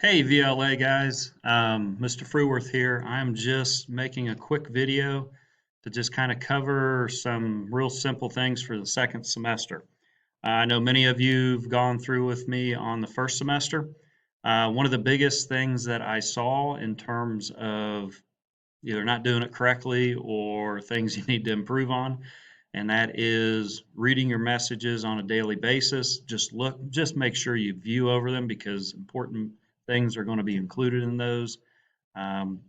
Hey VLA guys, Mr. Freeworth here. I'm just making a quick video to just kind of cover some real simple things for the second semester. I know many of you have gone through with me on the first semester. One of the biggest things that I saw in terms of either not doing it correctly or things you need to improve on, and that is reading your messages on a daily basis. Just make sure you view over them because important things are going to be included in those. Um,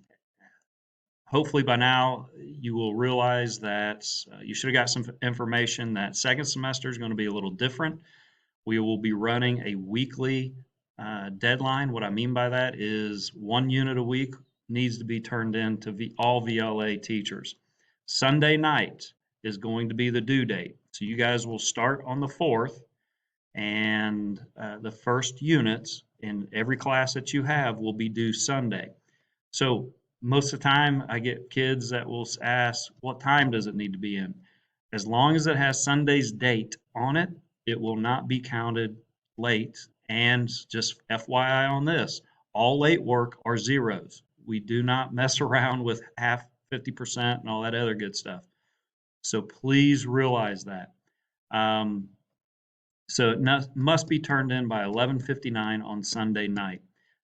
Hopefully by now you will realize that you should have got some information that second semester is going to be a little different. We will be running a weekly deadline. What I mean by that is one unit a week needs to be turned in to all VLA teachers. Sunday night is going to be the due date. So you guys will start on the 4th, and the first units in every class that you have will be due Sunday. So most of the time, I get kids that will ask, what time does it need to be in? As long as it has Sunday's date on it, it will not be counted late. And just FYI on this, all late work are zeros. We do not mess around with half 50% and all that other good stuff. So please realize that. Um, so it must be turned in by 11:59 on Sunday night.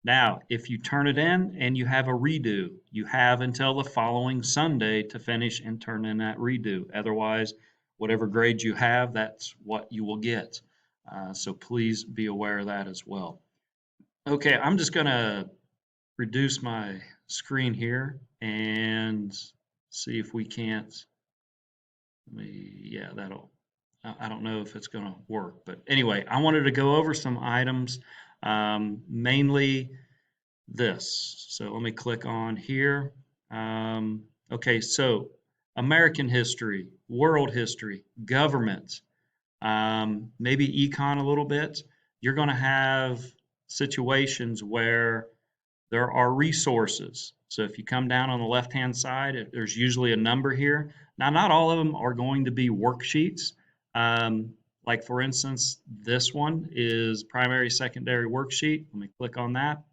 Now, if you turn it in and you have a redo, you have until the following Sunday to finish and turn in that redo. Otherwise, whatever grade you have, that's what you will get. So please be aware of that as well. Okay, I'm just going to reduce my screen here and see if we can't. Yeah, that'll. I don't know if it's going to work, but anyway, I wanted to go over some items, mainly this. So let me click on here. Okay, so American history, world history, government, maybe econ a little bit. You're going to have situations where there are resources. So if you come down on the left-hand side, there's usually a number here. Now, not all of them are going to be worksheets. Um, like for instance, this one is primary, secondary worksheet. Let me click on that.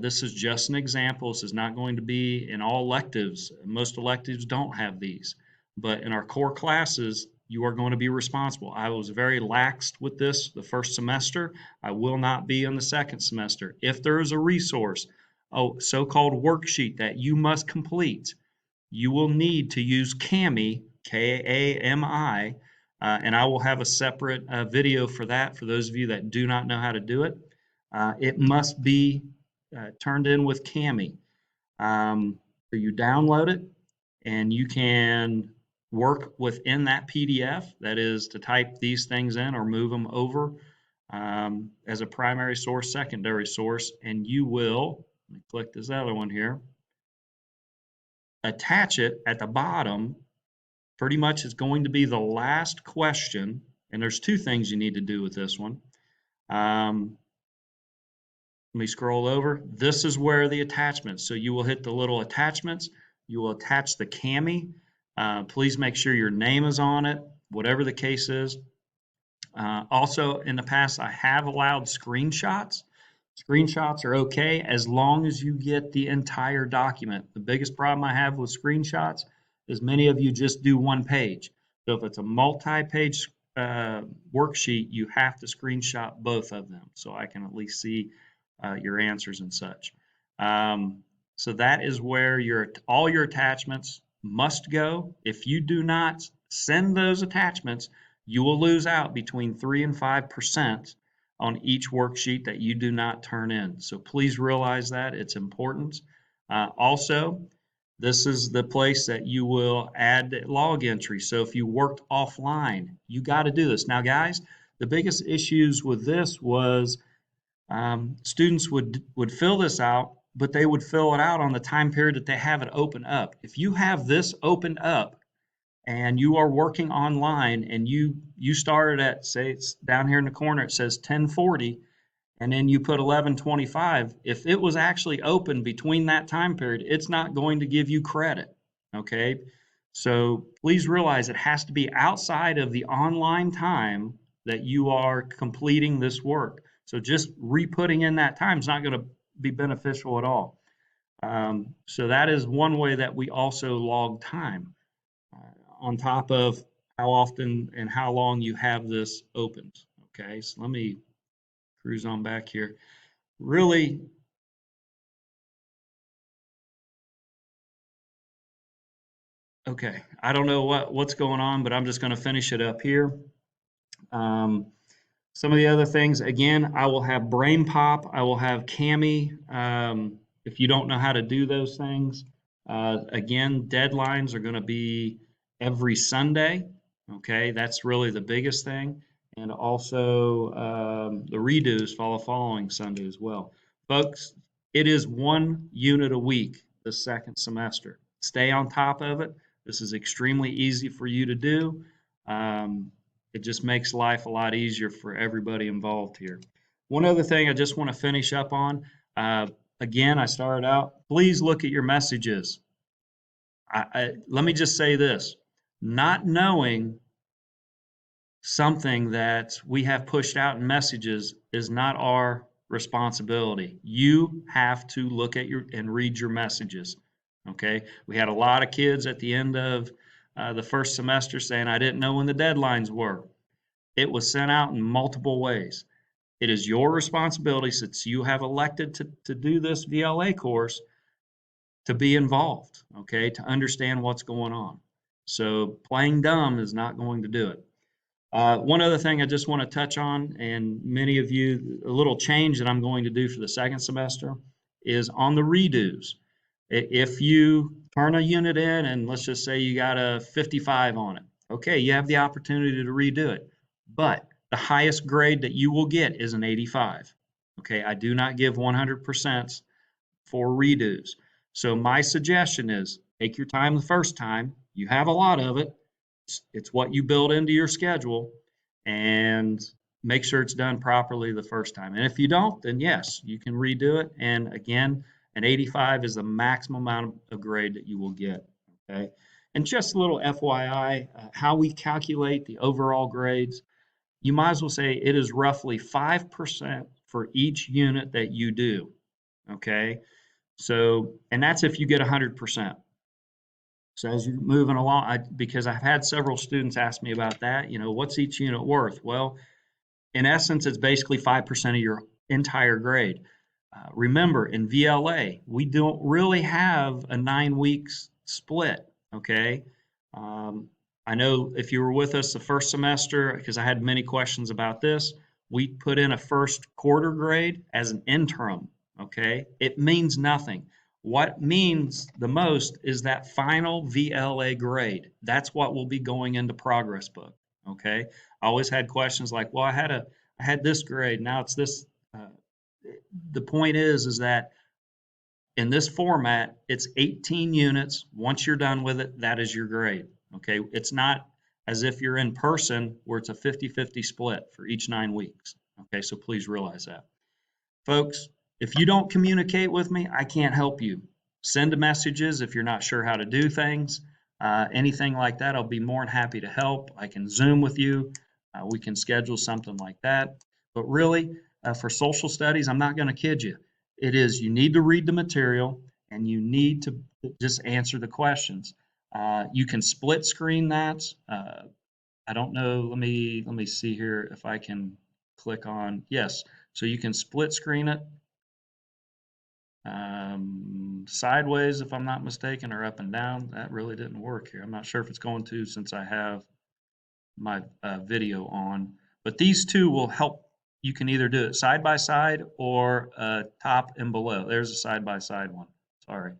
This is just an example. This is not going to be in all electives. Most electives don't have these. But in our core classes, you are going to be responsible. I was very laxed with this the first semester. I will not be in the second semester. If there is a resource, a so-called worksheet that you must complete, you will need to use Kami, Kami, and I will have a separate video for that for those of you that do not know how to do it. It must be turned in with Kami. So you download it and you can work within that PDF. That is to type these things in or move them over as a primary source, secondary source, and you will, let me click this other one here, attach it at the bottom. Pretty much it's going to be the last question, and there's two things you need to do with this one. Let me scroll over. This is where the attachments. So you will hit the little attachments. You will attach the Kami. Please make sure your name is on it, whatever the case is. Also, in the past, I have allowed screenshots. Screenshots are okay as long as you get the entire document. The biggest problem I have with screenshots is many of you just do one page. So if it's a multi-page worksheet, you have to screenshot both of them so I can at least see your answers and such. So that is where all your attachments must go. If you do not send those attachments, you will lose out between 3 and 5% on each worksheet that you do not turn in. So please realize that it's important. Also, this is the place that you will add log entry. So if you worked offline, you got to do this. Now, guys, the biggest issues with this was students would fill this out, but they would fill it out on the time period that they have it open up. If you have this opened up and you are working online and you started at, say it's down here in the corner, it says 1040, and then you put 1125, if it was actually open between that time period, it's not going to give you credit. Okay, so please realize it has to be outside of the online time that you are completing this work. So just re-putting in that time is not going to be beneficial at all. So that is one way that we also log time on top of how often and how long you have this opened. Okay, so let me cruise on back here. Really, okay, I don't know what's going on, but I'm just going to finish it up here. Um, some of the other things, again, I will have Brain Pop, I will have Cami. If you don't know how to do those things, again, deadlines are going to be every Sunday. Okay, that's really the biggest thing. And also the redos follow following Sunday as well. Folks, it is 1 unit a week the second semester. Stay on top of it. This is extremely easy for you to do. Um, it just makes life a lot easier for everybody involved here. One other thing I just want to finish up on. Uh, Again, I started out, please look at your messages. Let me just say this, not knowing something that we have pushed out in messages is not our responsibility. You have to look at your and read your messages. Okay. We had a lot of kids at the end of the first semester saying, I didn't know when the deadlines were. It was sent out in multiple ways. It is your responsibility, since you have elected to do this VLA course, to be involved, okay, to understand what's going on. So playing dumb is not going to do it. One other thing I just want to touch on, and many of you, a little change that I'm going to do for the second semester is on the redos. If you turn a unit in and let's just say you got a 55 on it, okay, you have the opportunity to redo it. But the highest grade that you will get is an 85. Okay, I do not give 100% for redos. So my suggestion is take your time the first time. You have a lot of it. It's what you build into your schedule, and make sure it's done properly the first time. And if you don't, then yes, you can redo it. And again, an 85 is the maximum amount of grade that you will get. Okay. And just a little FYI, how we calculate the overall grades, you might as well say it is roughly 5% for each unit that you do. Okay. So, and that's if you get 100%. So as you're moving along, because I've had several students ask me about that, what's each unit worth? Well, in essence, it's basically 5% of your entire grade. Remember, in VLA, we don't really have a 9 weeks split, okay? Um, I know if you were with us the first semester, because I had many questions about this, we put in a first quarter grade as an interim, okay? It means nothing. What means the most is that final VLA grade. That's what will be going into progress book, okay? I always had questions like, well, I had this grade, now it's this. Uh, the point is that in this format, it's 18 units. Once you're done with it, that is your grade. Okay. It's not as if you're in person where it's a 50-50 split for each 9 weeks. Okay. So please realize that. Folks, if you don't communicate with me, I can't help you. Send messages if you're not sure how to do things. Anything like that, I'll be more than happy to help. I can Zoom with you. We can schedule something like that. But really, for social studies, I'm not going to kid you. It is you need to read the material and you need to just answer the questions. You can split screen that. I don't know. Let me see here if I can click on yes. So you can split screen it sideways, if I'm not mistaken, or up and down. That really didn't work here. I'm not sure if it's going to since I have my video on. But these two will help. You can either do it side by side or top and below. There's a side by side one. Sorry.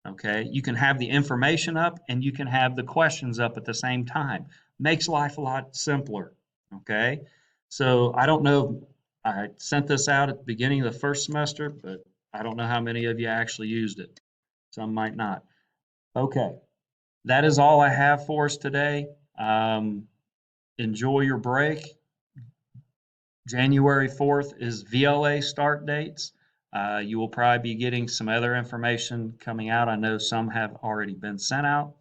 Okay. You can have the information up and you can have the questions up at the same time. Makes life a lot simpler. Okay. So I don't know. I sent this out at the beginning of the first semester, but I don't know how many of you actually used it. Some might not. Okay. That is all I have for us today. Enjoy your break. January 4th is VLA start dates. You will probably be getting some other information coming out. I know some have already been sent out.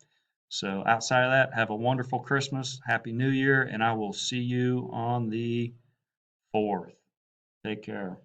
So outside of that, have a wonderful Christmas, Happy New Year, and I will see you on the 4th. Take care.